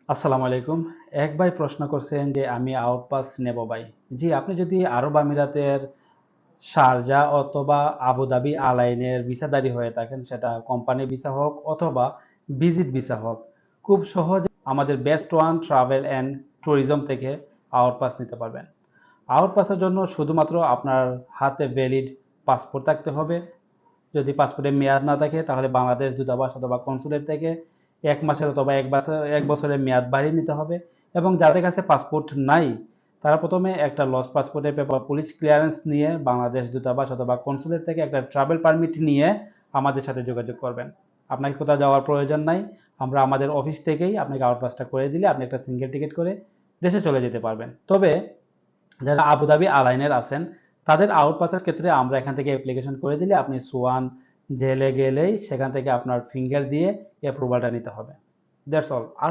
আসসালামু আলাইকুম। এক ভাই প্রশ্ন করছেন যে আমি আউটপাস নেব ভাই। জি, আপনি যদি আরব আমিরাতের শারজাহ অথবা আবুধাবি আলাইনের ভিসাধারী হয়ে থাকেন, সেটা কোম্পানি ভিসা হোক অথবা ভিজিট ভিসা হোক, খুব সহজে আমাদের best one travel and tourism থেকে আউটপাস নিতে পারবেন। আউটপাসের জন্য শুধুমাত্র আপনার হাতে ভ্যালিড পাসপোর্ট থাকতে হবে। যদি পাসপোর্টের মেয়াদ না থাকে তাহলে বাংলাদেশ দূতাবাস অথবা কনসুলেট থেকে 1 মাসের অথবা 1 বছরের মেয়াদ বাড়িয়ে নিতে হবে। এবং যাদের কাছে পাসপোর্ট নাই তারা প্রথমে একটা লস্ট পাসপোর্টের পেপার পুলিশ ক্লিয়ারেন্স নিয়ে বাংলাদেশ দূতাবাস অথবা কনসুলেট থেকে একটা ট্রাভেল পারমিট নিয়ে আমাদের সাথে যোগাযোগ করবেন। আপনাকে কোথাও যাওয়ার প্রয়োজন নাই, আমরা আমাদের অফিস থেকেই আপনাকে আউটপাসটা করে দিলে আপনি একটা সিঙ্গেল টিকিট করে দেশে চলে যেতে পারবেন। তবে যারা আবুধাবি আলাইনের আছেন তাদের আউটপাসের ক্ষেত্রে আমরা এখান থেকে অ্যাপ্লিকেশন করে দিলে আপনি সোয়ান জেলে গেলেই সেখান থেকে আপনার ফিঙ্গার দিয়ে অ্যাপ্রুভালটা নিতে হবে। That's all. আর